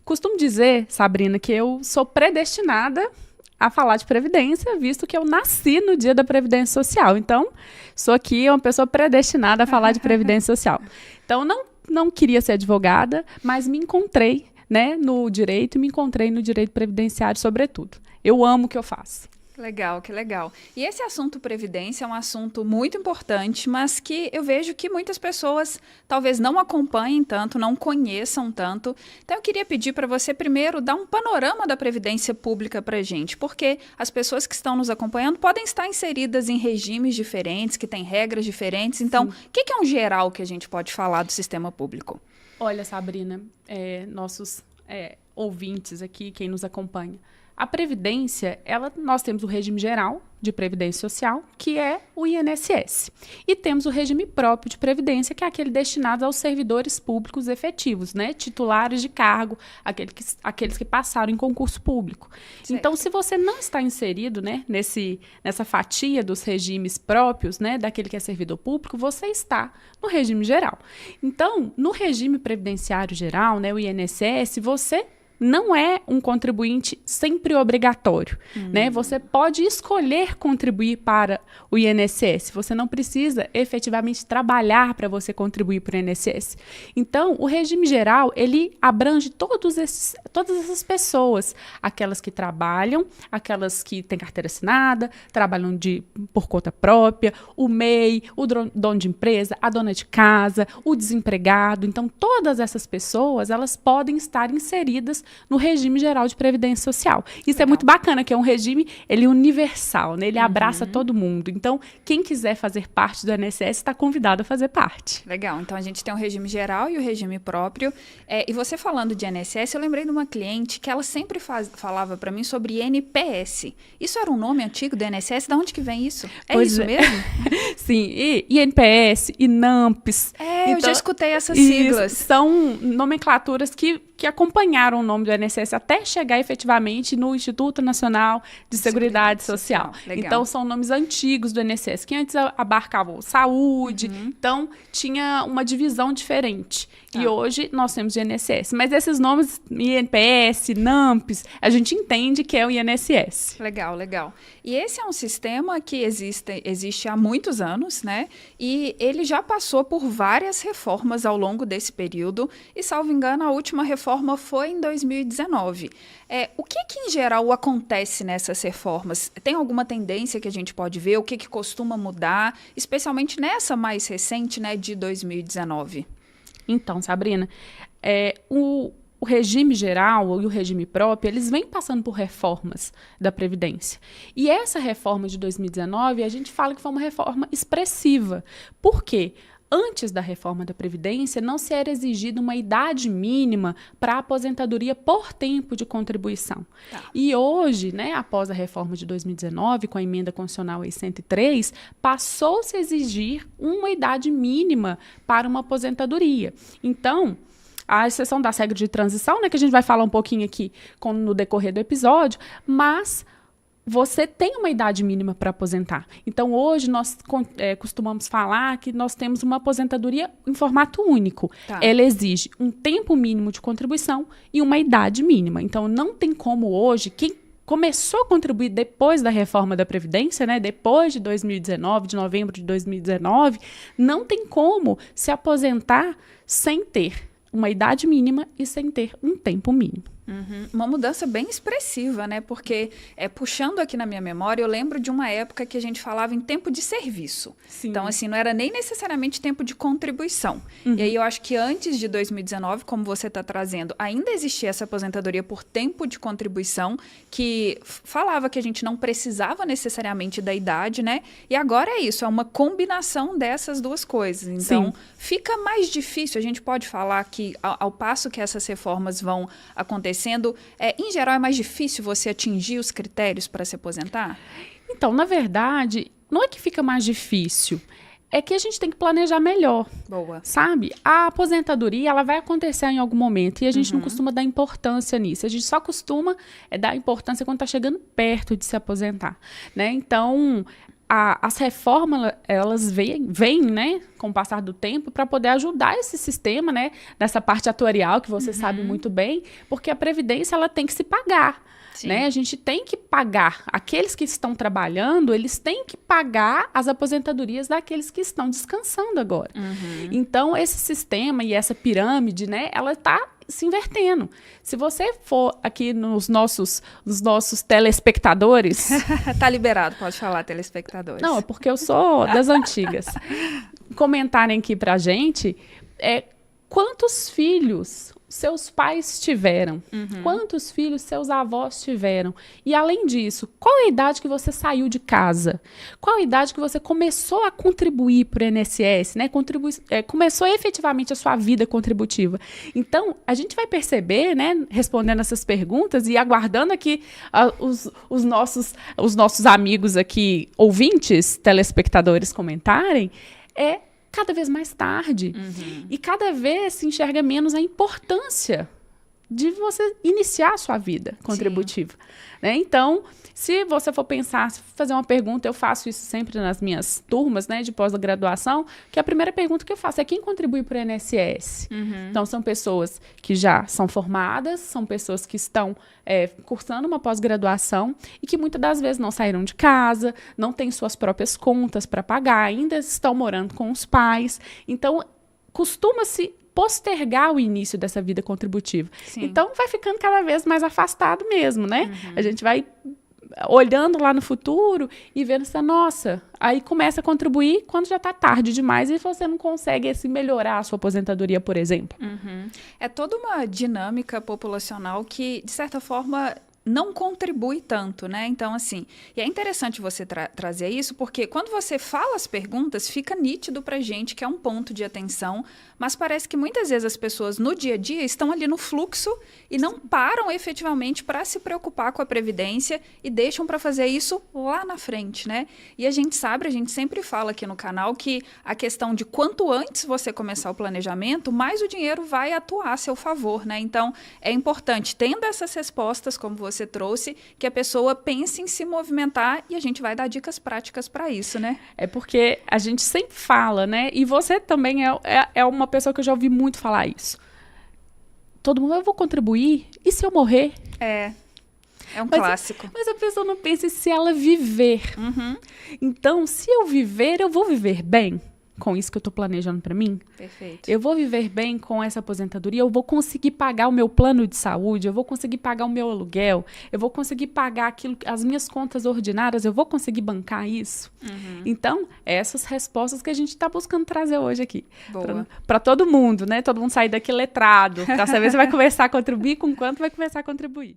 Costumo dizer, Sabrina, que eu sou predestinada a falar de Previdência, visto que eu nasci no dia da Previdência Social. Então, sou aqui uma pessoa predestinada a falar de Previdência Social. Então, não queria ser advogada, mas me encontrei, né, no direito e me encontrei no direito previdenciário, sobretudo. Eu amo o que eu faço. Legal, que legal. E esse assunto previdência é um assunto muito importante, mas que eu vejo que muitas pessoas talvez não acompanhem tanto, não conheçam tanto. Então eu queria pedir para você primeiro dar um panorama da previdência pública para a gente, porque as pessoas que estão nos acompanhando podem estar inseridas em regimes diferentes, que têm regras diferentes. Então, o que é um geral que a gente pode falar do sistema público? Olha, Sabrina, nossos ouvintes aqui, quem nos acompanha, a Previdência, nós temos o regime geral de Previdência Social, que é o INSS. E temos o regime próprio de Previdência, que é aquele destinado aos servidores públicos efetivos, né? Titulares de cargo, aqueles que passaram em concurso público. Certo. Então, se você não está inserido, né, nessa fatia dos regimes próprios, né, daquele que é servidor público, você está no regime geral. Então, no regime previdenciário geral, né, o INSS, você não é um contribuinte sempre obrigatório, né? Você pode escolher contribuir para o INSS. Você não precisa efetivamente trabalhar para você contribuir para o INSS. Então, o regime geral, ele abrange todas essas pessoas, aquelas que trabalham, aquelas que têm carteira assinada, trabalham por conta própria, o MEI, o dono de empresa, a dona de casa, o desempregado. Então, todas essas pessoas, elas podem estar inseridas no regime geral de Previdência Social. Isso Legal. É muito bacana, que é um regime universal, né? Ele abraça todo mundo. Então, quem quiser fazer parte do INSS está convidado a fazer parte. Legal. Então, a gente tem o regime geral e o regime próprio. E você falando de INSS, eu lembrei de uma cliente que ela sempre falava para mim sobre INPS. Isso era um nome antigo do INSS? De onde que vem isso? Pois isso mesmo? Sim. INPS, INAMPS. Então, eu já escutei essas siglas. São nomenclaturas que acompanharam o nome do INSS até chegar efetivamente no Instituto Nacional de Seguridade Social. Então, são nomes antigos do INSS, que antes abarcavam saúde, então tinha uma divisão diferente. E hoje nós temos o INSS. Mas esses nomes, INPS, NAMPS, a gente entende que é o INSS. Legal, legal. E esse é um sistema que existe há muitos anos, né? E ele já passou por várias reformas ao longo desse período. E, salvo engano, a última reforma foi em 2019. O que em geral acontece nessas reformas? Tem alguma tendência que a gente pode ver? O que costuma mudar? Especialmente nessa mais recente, né, de 2019. Então, Sabrina, o regime geral e o regime próprio, eles vêm passando por reformas da Previdência. E essa reforma de 2019, a gente fala que foi uma reforma expressiva. Por quê? Antes da reforma da Previdência, não se era exigida uma idade mínima para a aposentadoria por tempo de contribuição. E hoje, né, após a reforma de 2019, com a emenda constitucional 103, passou-se a exigir uma idade mínima para uma aposentadoria. Então, a exceção das regras de transição, né, que a gente vai falar um pouquinho aqui no decorrer do episódio, mas você tem uma idade mínima para aposentar. Então, hoje, nós costumamos falar que nós temos uma aposentadoria em formato único. Ela exige um tempo mínimo de contribuição e uma idade mínima. Então, não tem como hoje, quem começou a contribuir depois da reforma da Previdência, né, depois de 2019, de novembro de 2019, não tem como se aposentar sem ter uma idade mínima e sem ter um tempo mínimo. Uma mudança bem expressiva, né? Porque, puxando aqui na minha memória, eu lembro de uma época que a gente falava em tempo de serviço. Sim. Então, assim, não era nem necessariamente tempo de contribuição. E aí, eu acho que antes de 2019, como você está trazendo, ainda existia essa aposentadoria por tempo de contribuição, que falava que a gente não precisava necessariamente da idade, né? E agora é isso, é uma combinação dessas duas coisas. Então, fica mais difícil. A gente pode falar que, ao passo que essas reformas vão acontecer, em geral, é mais difícil você atingir os critérios para se aposentar? Então, na verdade, não é que fica mais difícil, é que a gente tem que planejar melhor. Boa. Sabe? A aposentadoria, ela vai acontecer em algum momento e a gente não costuma dar importância nisso. A gente só costuma dar importância quando está chegando perto de se aposentar, né? Então, as reformas, elas vêm, né, com o passar do tempo, para poder ajudar esse sistema, né, dessa parte atuarial, que você sabe muito bem, porque a Previdência, ela tem que se pagar. Né? A gente tem que pagar. Aqueles que estão trabalhando, eles têm que pagar as aposentadorias daqueles que estão descansando agora. Então, esse sistema e essa pirâmide, né, ela está se invertendo. Se você for aqui nos nossos telespectadores... Tá liberado, pode falar, telespectadores. Não, é porque eu sou das antigas. Comentarem aqui pra gente quantos filhos seus pais tiveram, quantos filhos seus avós tiveram. E, além disso, qual a idade que você saiu de casa? Qual a idade que você começou a contribuir para o INSS, né? Começou efetivamente a sua vida contributiva. Então, a gente vai perceber, né, respondendo essas perguntas e aguardando aqui os nossos amigos aqui, ouvintes, telespectadores, comentarem, cada vez mais tarde. E cada vez se enxerga menos a importância de você iniciar a sua vida contributiva. Né? Então, se você for pensar, se fazer uma pergunta, eu faço isso sempre nas minhas turmas, né, de pós-graduação, que a primeira pergunta que eu faço é quem contribui para o INSS? Então, são pessoas que já são formadas, são pessoas que estão cursando uma pós-graduação e que muitas das vezes não saíram de casa, não têm suas próprias contas para pagar, ainda estão morando com os pais. Então, costuma-se postergar o início dessa vida contributiva. Então, vai ficando cada vez mais afastado mesmo, né? A gente vai olhando lá no futuro e vendo essa, nossa, aí começa a contribuir quando já está tarde demais e você não consegue melhorar a sua aposentadoria, por exemplo. É toda uma dinâmica populacional que, de certa forma, não contribui tanto, né? Então, assim, e é interessante você trazer isso, porque quando você fala as perguntas, fica nítido pra gente que é um ponto de atenção, mas parece que muitas vezes as pessoas no dia a dia estão ali no fluxo e não param efetivamente para se preocupar com a Previdência e deixam para fazer isso lá na frente, né? E a gente sempre fala aqui no canal que a questão de quanto antes você começar o planejamento, mais o dinheiro vai atuar a seu favor, né? Então, é importante, tendo essas respostas, como você trouxe, que a pessoa pense em se movimentar e a gente vai dar dicas práticas para isso, né? É porque a gente sempre fala, né? E você também é uma pessoa que eu já ouvi muito falar isso. Todo mundo, eu vou contribuir? E se eu morrer? É um clássico. Mas a pessoa não pensa em se ela viver. Então, se eu viver, eu vou viver bem com isso que eu estou planejando para mim? Perfeito. Eu vou viver bem com essa aposentadoria? Eu vou conseguir pagar o meu plano de saúde? Eu vou conseguir pagar o meu aluguel? Eu vou conseguir pagar as minhas contas ordinárias? Eu vou conseguir bancar isso? Então, essas respostas que a gente está buscando trazer hoje aqui. Para todo mundo, né? Todo mundo sair daqui letrado, para saber se vai começar a contribuir, com quanto vai começar a contribuir.